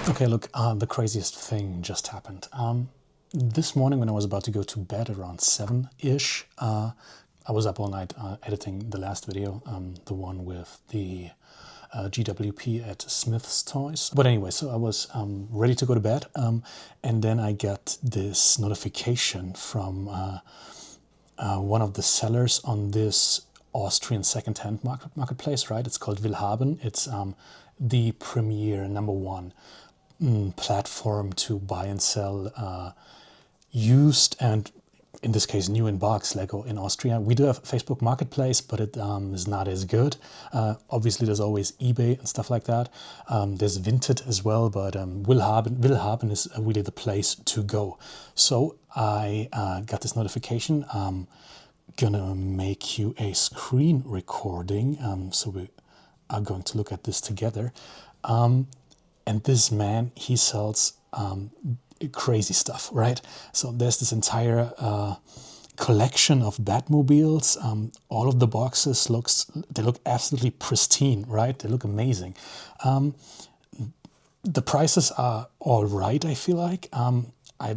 Okay, look, the craziest thing just happened. This morning when I was about to go to bed around 7-ish, I was up all night editing the last video, the one with the GWP at Smith's Toys. But anyway, so I was ready to go to bed, and then I got this notification from one of the sellers on this Austrian second-hand marketplace, right? It's called WillHaben. It's the premier #1 platform to buy and sell used and, in this case, new in box Lego in Austria. We do have Facebook Marketplace, but it is not as good. Obviously, there's always eBay and stuff like that. There's Vinted as well, but WillHaben is really the place to go. So I got this notification. I'm gonna make you a screen recording. So we are going to look at this together. And this man, he sells crazy stuff, right? So there's this entire collection of Batmobiles. All of the boxes look absolutely pristine, right? They look amazing. The prices are all right, I feel like. I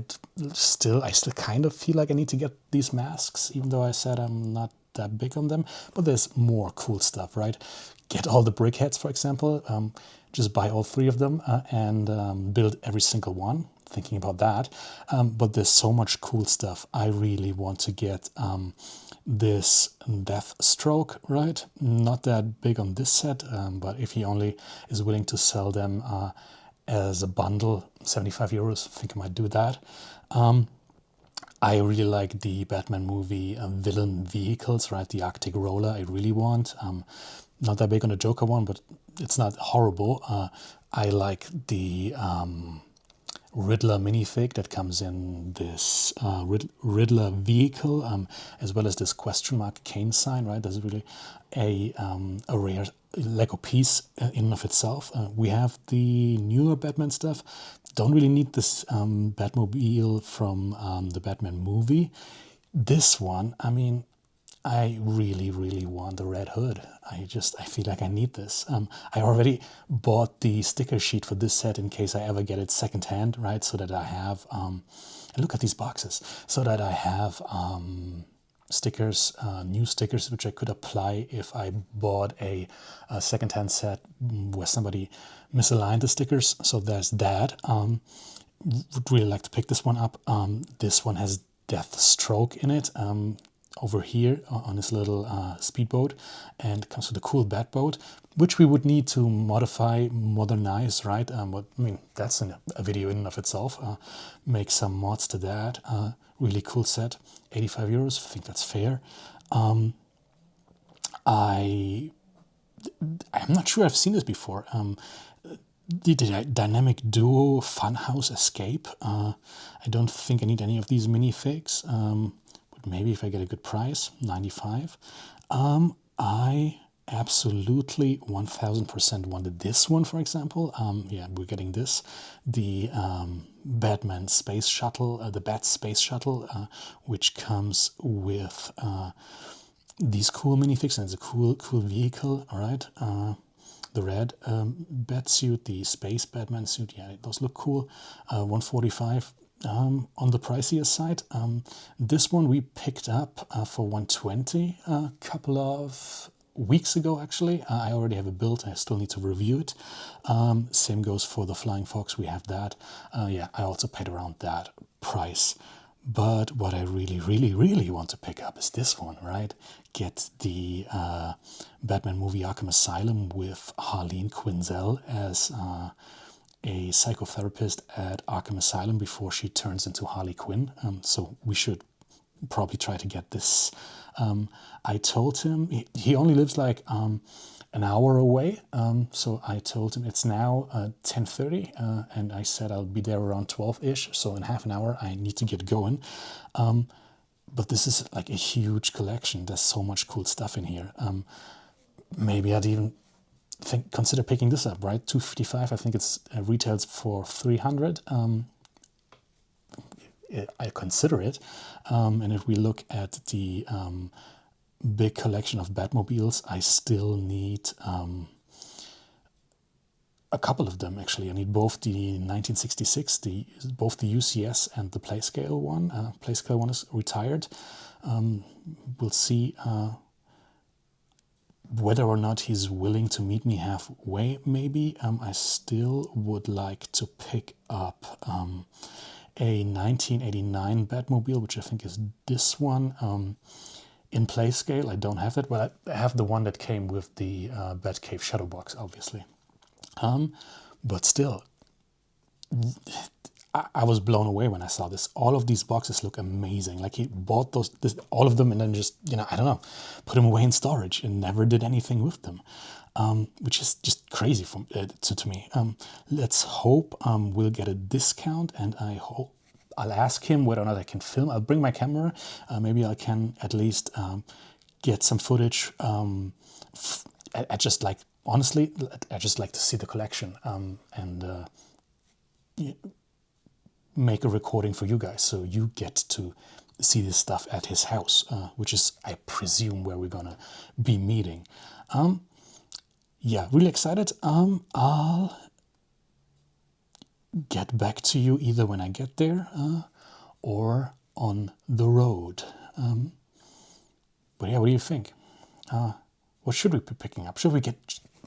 still kind of feel like I need to get these masks, even though I said I'm not that big on them. But there's more cool stuff, right? Get all the brickheads, for example. Just buy all 3 of them and build every single one. Thinking about that. But there's so much cool stuff. I really want to get this Deathstroke, right? Not that big on this set, but if he only is willing to sell them as a bundle, 75 euros, I think I might do that. I really like the Batman movie villain vehicles, right? The Arctic Roller, I really want. Not that big on the Joker one, but it's not horrible. I like the Riddler minifig that comes in this Riddler vehicle, as well as this question mark Kane sign, right? That's really a rare Lego piece in and of itself. We have the newer Batman stuff. Don't really need this Batmobile from the Batman movie. This one, I mean, I really, really want the red hood. I feel like I need this. I already bought the sticker sheet for this set in case I ever get it secondhand, right? So that I have, and look at these boxes, so that I have stickers, new stickers, which I could apply if I bought a secondhand set where somebody misaligned the stickers. So there's that. Would really like to pick this one up. This one has Deathstroke in it. Over here on this little speedboat, and comes with a cool Batboat, which we would need to modify, modernize, right? But I mean, that's a video in and of itself. Make some mods to that. Really cool set, 85 euros. I think that's fair. I'm not sure I've seen this before. The dynamic duo Funhouse Escape. I don't think I need any of these minifigs. Maybe if I get a good price, 95. I absolutely 1000% wanted this one, for example. Yeah, we're getting this. The Batman Space Shuttle, the Bat-Space Shuttle, which comes with these cool minifigs, and it's a cool vehicle, all right? The red bat suit, the space Batman suit, yeah, those look cool. 145. On the pricier side, this one we picked up for 120 a couple of weeks ago, actually. I already have a build. I still need to review it. Same goes for the Flying Fox. We have that. Yeah, I also paid around that price. But what I really, really, really want to pick up is this one, right? Get the Batman movie Arkham Asylum with Harleen Quinzel as a psychotherapist at Arkham Asylum before she turns into Harley Quinn. So we should probably try to get this. I told him, he only lives like an hour away. So I told him it's now 10:30 and I said I'll be there around 12-ish. So in half an hour, I need to get going. But this is like a huge collection. There's so much cool stuff in here. Maybe I'd even consider picking this up, right? 255. I think it's retails for 300. I consider it. And if we look at the big collection of Batmobiles, I still need a couple of them actually. I need both the 1966, both the UCS and the Playscale one. Playscale one is retired. We'll see whether or not he's willing to meet me halfway, maybe. I still would like to pick up a 1989 Batmobile, which I think is this one. In Playscale, I don't have it. Well, I have the one that came with the Batcave Shadow box, obviously. But still, I was blown away when I saw this. All of these boxes look amazing. Like he bought all of them and then just, I don't know, put them away in storage and never did anything with them, which is just crazy to me. Let's hope we'll get a discount, and I'll ask him whether or not I can film. I'll bring my camera. Maybe I can at least get some footage. I just like, honestly, I just like to see the collection and make a recording for you guys, so you get to see this stuff at his house, which is, I presume, where we're gonna be meeting. Yeah, really excited. I'll get back to you either when I get there or on the road. But yeah, what do you think? What should we be picking up?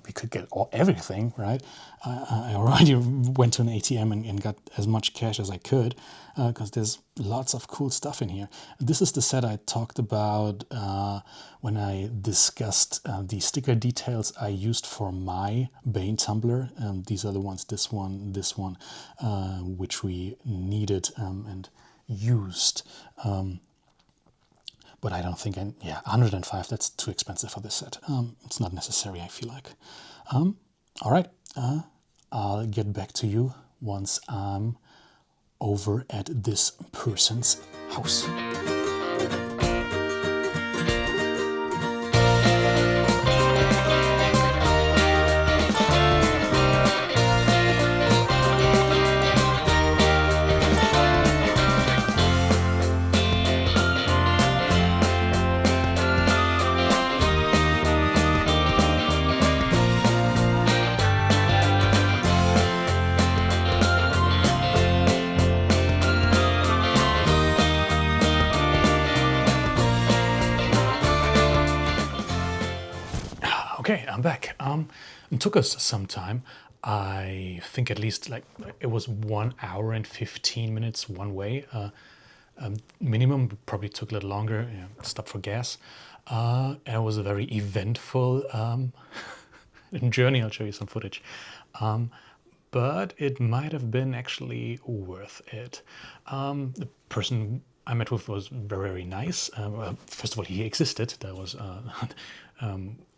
We could get everything, right? I already went to an ATM and got as much cash as I could, because there's lots of cool stuff in here. This is the set I talked about when I discussed the sticker details I used for my Bane tumbler. These are the ones, this one, which we needed and used. But I don't think, 105, that's too expensive for this set. It's not necessary, I feel like. All right, I'll get back to you once I'm over at this person's house. Okay, I'm back. It took us some time. I think at least it was 1 hour and 15 minutes one way. Minimum, probably took a little longer. Stop for gas. And it was a very eventful journey. I'll show you some footage. But it might have been actually worth it. The person I met with was very, very nice. First of all, he existed. That was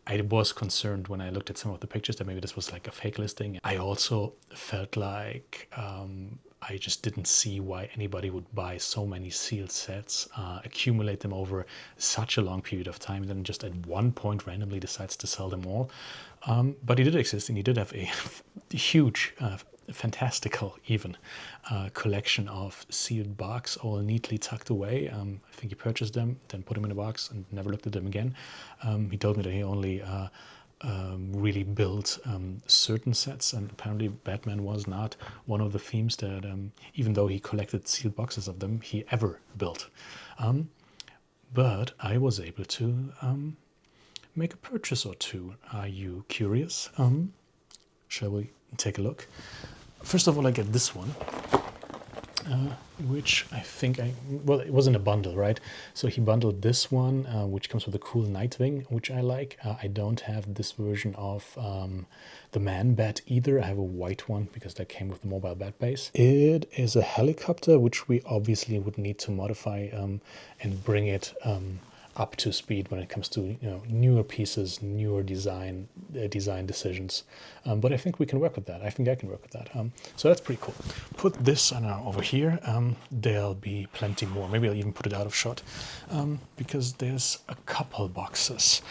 I was concerned when I looked at some of the pictures that maybe this was like a fake listing. I also felt like I just didn't see why anybody would buy so many sealed sets, accumulate them over such a long period of time, and then just at one point randomly decides to sell them all. But he did exist, and he did have a huge, fantastical even collection of sealed box, all neatly tucked away. I think he purchased them, then put them in a box and never looked at them again. He told me that he only really built certain sets, and apparently Batman was not one of the themes that, even though he collected sealed boxes of them, he ever built. But I was able to make a purchase or two. Are you curious? Shall we take a look? First of all, I get this one, which I think well, it was in a bundle, right? So he bundled this one, which comes with a cool Nightwing, which I like. I don't have this version of the Man Bat either. I have a white one because that came with the mobile bat base. It is a helicopter, which we obviously would need to modify and bring it up to speed when it comes to newer pieces, newer design decisions. But I think we can work with that. I think I can work with that. So that's pretty cool. Put this over here. There'll be plenty more. Maybe I'll even put it out of shot because there's a couple boxes.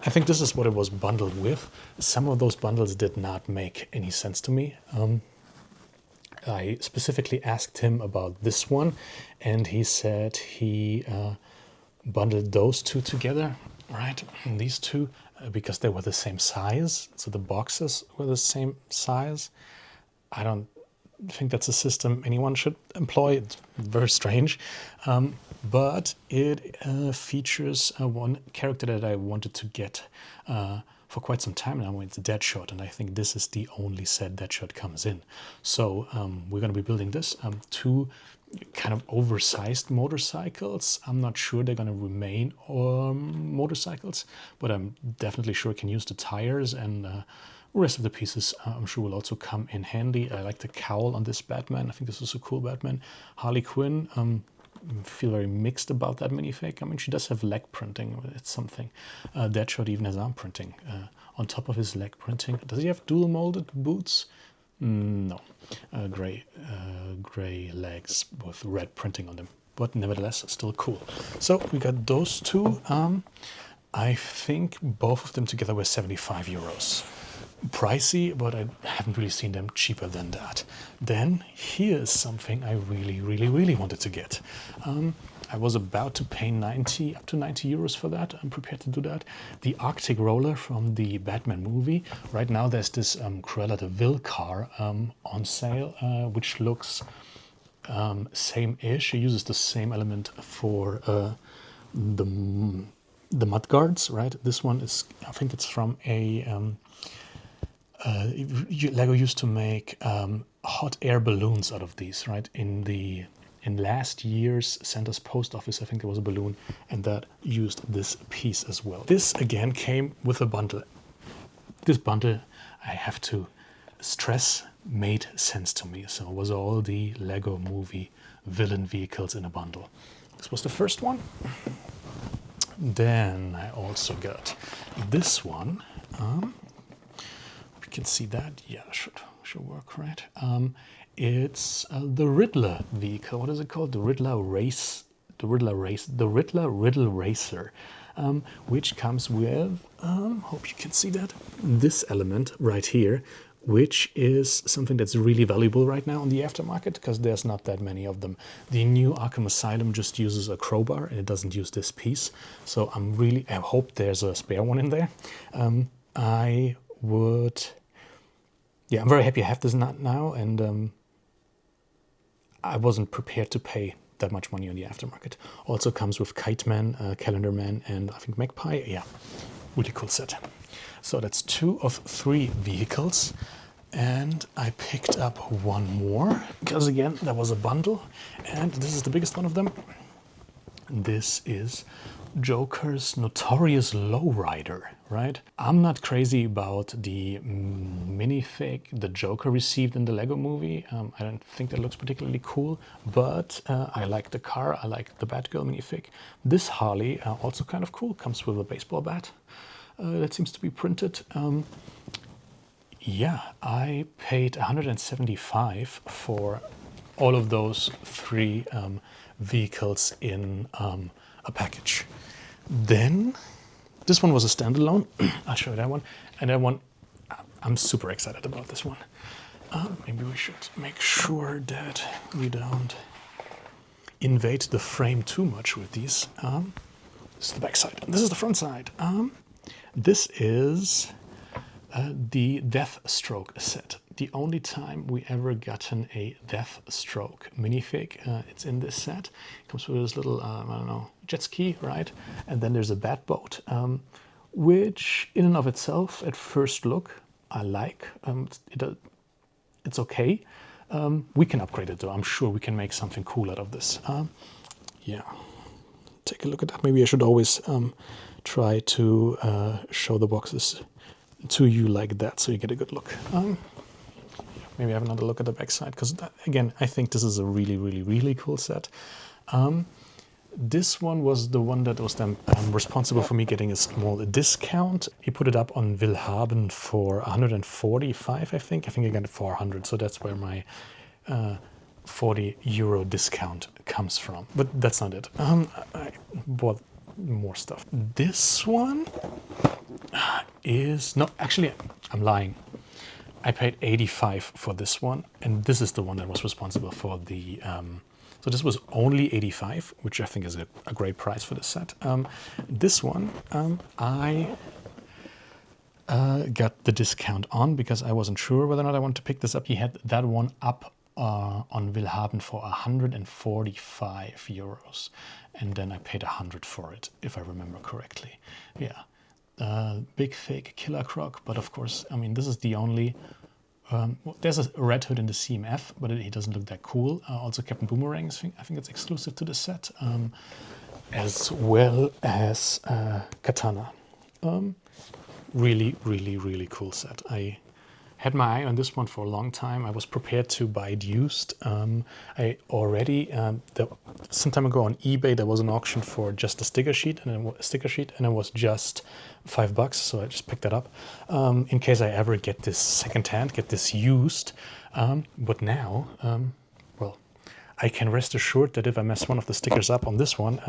I think this is what it was bundled with. Some of those bundles did not make any sense to me. I specifically asked him about this one, and he said he bundled those two together, right? And these two, because they were the same size. So the boxes were the same size. I don't think that's a system anyone should employ. It's very strange. But it features one character that I wanted to get for quite some time now. It's Deadshot, and I think this is the only set Deadshot comes in. So we're going to be building this. Two kind of oversized motorcycles. I'm not sure they're going to remain motorcycles, but I'm definitely sure I can use the tires, and the rest of the pieces I'm sure will also come in handy. I like the cowl on this Batman. I think this is a cool Batman. Harley Quinn, feel very mixed about that minifig. I mean, she does have leg printing. It's something. Deadshot even has arm printing. On top of his leg printing, does he have dual molded boots? No. Gray legs with red printing on them. But nevertheless, still cool. So we got those two. I think both of them together were 75 euros. Pricey, but I haven't really seen them cheaper than that. Then here's something I really wanted to get. I was about to pay up to 90 euros for that. I'm prepared to do that. The Arctic roller from the Batman movie. Right now there's this Cruella de Vil car on sale, which looks same-ish. It uses the same element for the mud guards, right? This one is, I think it's from a Lego used to make hot air balloons out of these, right? In last year's Santa's post office, I think there was a balloon, and that used this piece as well. This again came with a bundle. This bundle, I have to stress, made sense to me. So it was all the Lego movie villain vehicles in a bundle. This was the first one. Then I also got this one. You can see that. Yeah, should work, right? It's the Riddler vehicle. What is it called? The Riddle Racer, which comes with, hope you can see that, this element right here, which is something that's really valuable right now on the aftermarket because there's not that many of them. The new Arkham Asylum just uses a crowbar and it doesn't use this piece. So I hope there's a spare one in there. I'm very happy I have this now, and I wasn't prepared to pay that much money on the aftermarket. Also comes with Kite Man, Calendar Man, and I think Magpie. Yeah, really cool set. So that's 2 of 3 vehicles, and I picked up one more because again there was a bundle, and this is the biggest one of them. This is Joker's Notorious Lowrider, right? I'm not crazy about the minifig the Joker received in the Lego movie. I don't think that looks particularly cool, but I like the car. I like the Batgirl minifig. This Harley, also kind of cool, comes with a baseball bat that seems to be printed. Yeah, I paid 175 for all of those 3 vehicles in a package. Then this one was a standalone. I'll show you that one. And that one, I'm super excited about this one. Maybe we should make sure that we don't invade the frame too much with these. This is the back side. This is the front side. This is the Deathstroke set. The only time we ever gotten a Deathstroke minifig. It's in this set. It comes with this little, I don't know, jet ski, right? And then there's a Batboat, which in and of itself, at first look, I like. It's okay. We can upgrade it though. I'm sure we can make something cool out of this. Yeah, take a look at that. Maybe I should always try to show the boxes to you like that so you get a good look. Maybe have another look at the back side, because again, I think this is a really cool set. This one was the one that was then responsible for me getting a small discount. He put it up on WillHaben for 145, I think. I got it for 100, so that's where my 40 euro discount comes from. But that's not it. I bought more stuff. This one is, no, actually, I'm lying. I paid 85 for this one, and this is the one that was responsible for the, so this was only 85, which I think is a great price for this set. This one, I got the discount on because I wasn't sure whether or not I wanted to pick this up. He had that one up on WillHaben for 145 euros, and then I paid 100 for it, if I remember correctly. Yeah, big fake Killer Croc, but of course, I mean, this is the only. There's a Red Hood in the CMF, but he doesn't look that cool. Also, Captain Boomerang, I think it's exclusive to the set, as well as Katana. Really, really, really cool set. I had my eye on this one for a long time. I was prepared to buy it used. I already, some time ago on eBay, there was an auction for just a sticker sheet, and it was just $5, so I just picked that up in case I ever get this secondhand, get this used. But now, well, I can rest assured that if I mess one of the stickers up on this one,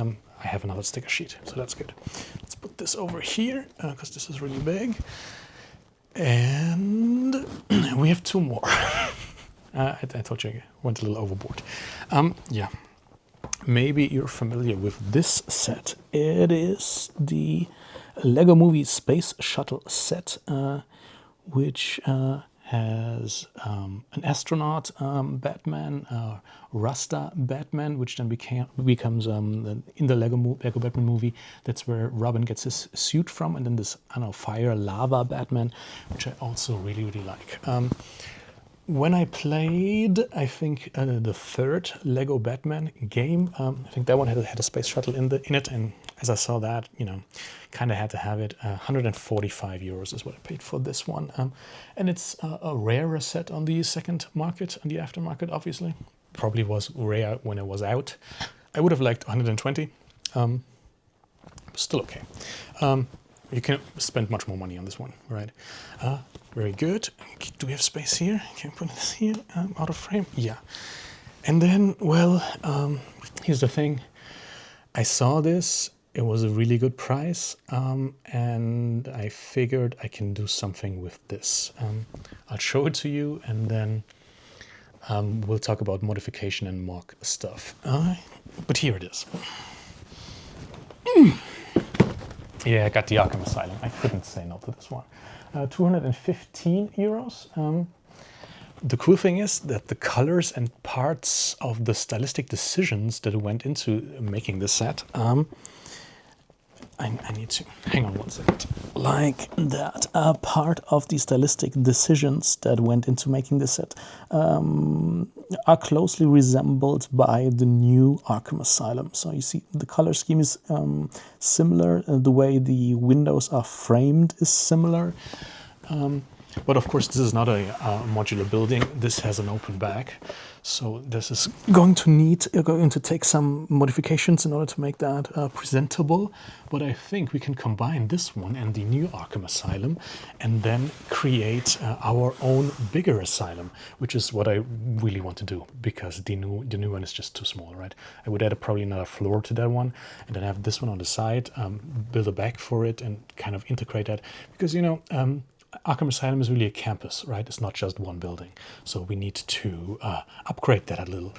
I have another sticker sheet, so that's good. Let's put this over here because this is really big. And we have two more. I told you I went a little overboard. Yeah, maybe you're familiar with this set. It is the Lego Movie Space Shuttle set, which has an astronaut Batman, Rasta Batman, which then becomes in the Lego Batman movie. That's where Robin gets his suit from, and then this, I don't know, fire lava Batman, which I also really, really like. When I played, I think the third Lego Batman game, I think that one had a space shuttle in it, and as I saw that, you know, kind of had to have it. 145 euros is what I paid for this one, and it's a rarer set on the second market, on the aftermarket, obviously. Probably was rare when it was out. I would have liked 120, still okay. You can spend much more money on this one, right? Very good. Do we have space here? Can we put this here, out of frame? Yeah. And then, well, here's the thing. I saw this. It was a really good price, and I figured I can do something with this. I'll show it to you, and then we'll talk about modification and mock stuff. But here it is. Yeah, I got the Arkham Asylum. I couldn't say no to this one. 215 euros. The cool thing is that the colors and parts of the stylistic decisions that went into making this set, I need to, hang on one second. Like that, part of the stylistic decisions that went into making this set are closely resembled by the new Arkham Asylum. So you see the color scheme is similar, the way the windows are framed is similar. But of course, this is not a modular building. This has an open back. So this is going to take some modifications in order to make that presentable. But I think we can combine this one and the new Arkham Asylum and then create our own bigger asylum, which is what I really want to do, because the new one is just too small, right? I would add probably another floor to that one, and then have this one on the side, build a back for it, and kind of integrate that. Because, you know, Arkham Asylum is really a campus, right? It's not just one building. So we need to upgrade that a little.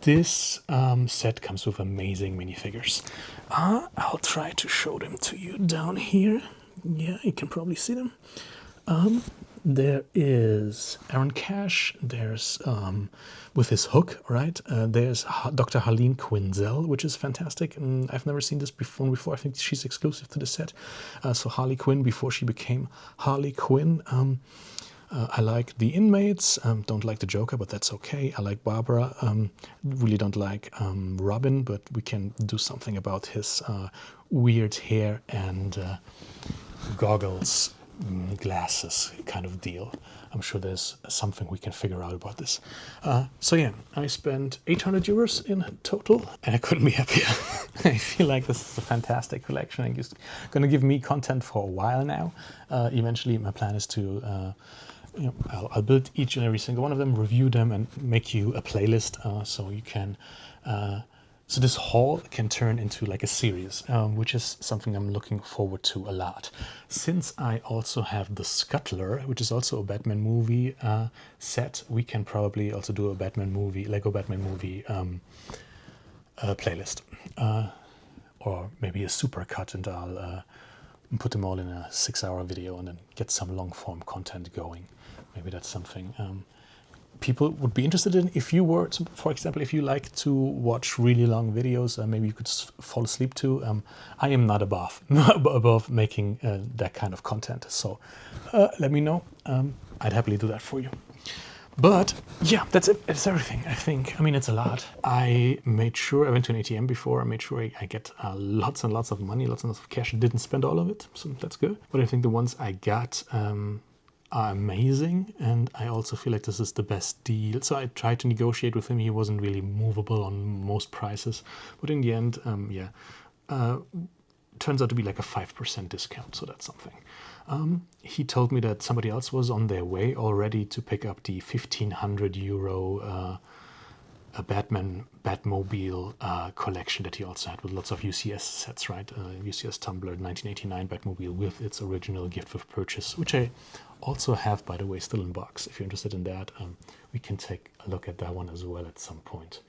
This set comes with amazing minifigures. I'll try to show them to you down here. Yeah, you can probably see them. There is Aaron Cash. There's with his hook, right? There's Dr. Harleen Quinzel, which is fantastic. And I've never seen this before. I think she's exclusive to the set. So Harley Quinn before she became Harley Quinn. I like the inmates. Don't like the Joker, but that's okay. I like Barbara. Really don't like Robin, but we can do something about his weird hair and goggles. Glasses kind of deal. I'm sure there's something we can figure out about this. So yeah, I spent 800 euros in total, and I couldn't be happier. I feel like this is a fantastic collection, and it's going to give me content for a while now. Eventually, my plan is to, you know, I'll build each and every single one of them, review them, and make you a playlist so you can. So this haul can turn into like a series, which is something I'm looking forward to a lot. Since I also have the Scuttler, which is also a Batman movie set, we can probably also do a Batman movie, Lego Batman movie playlist. Or maybe a supercut, and I'll and put them all in a 6-hour video and then get some long form content going. Maybe that's something people would be interested in. If you were to, for example, if you like to watch really long videos, maybe you could fall asleep to. I am not above making that kind of content. So let me know. I'd happily do that for you. But yeah, that's it. It's everything, I think. I mean, it's a lot. I made sure, I went to an ATM before. I made sure I get lots and lots of money, lots and lots of cash. I didn't spend all of it, so that's good. But I think the ones I got are amazing. And I also feel like this is the best deal. So I tried to negotiate with him. He wasn't really movable on most prices. But in the end, turns out to be like a 5% discount. So that's something. He told me that somebody else was on their way already to pick up the €1,500 Batmobile collection that he also had with lots of UCS sets, right? UCS Tumbler 1989 Batmobile with its original gift with purchase, which I also have, by the way, still in box. If you're interested in that, we can take a look at that one as well at some point.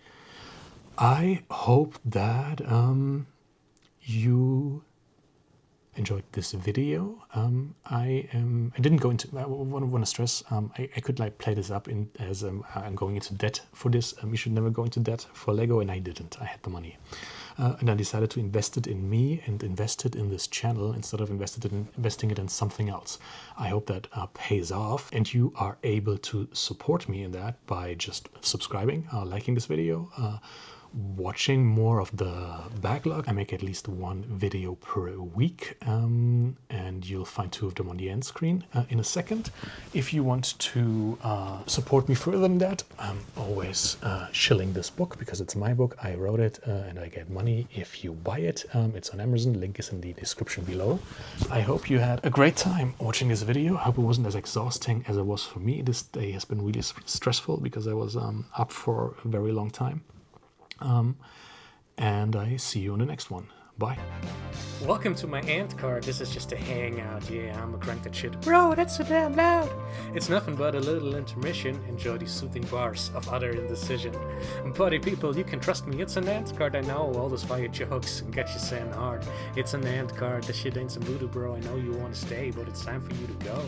I hope that you enjoyed this video. I didn't go into, I want to stress, I could like play this up in as I'm going into debt for this. You should never go into debt for Lego, and I didn't. I had the money. And I decided to invest it in me and invest it in this channel instead of investing it in something else. I hope that pays off, and you are able to support me in that by just subscribing, liking this video, watching more of the backlog. I make at least one video per week, and you'll find 2 of them on the end screen in a second. If you want to support me further than that, I'm always shilling this book because it's my book. I wrote it, and I get money if you buy it. It's on Amazon. Link is in the description below. I hope you had a great time watching this video. I hope it wasn't as exhausting as it was for me. This day has been really stressful because I was up for a very long time. And I see you on the next one. Bye. Welcome to my ant car. This is just a hangout. Yeah, I'm a crank that shit. Bro, that's so damn loud. It's nothing but a little intermission. Enjoy these soothing bars of utter indecision. Buddy people, you can trust me. It's an ant card. I know all those fire jokes and get you saying hard. It's an ant card. This shit ain't some voodoo, bro. I know you want to stay, but it's time for you to go.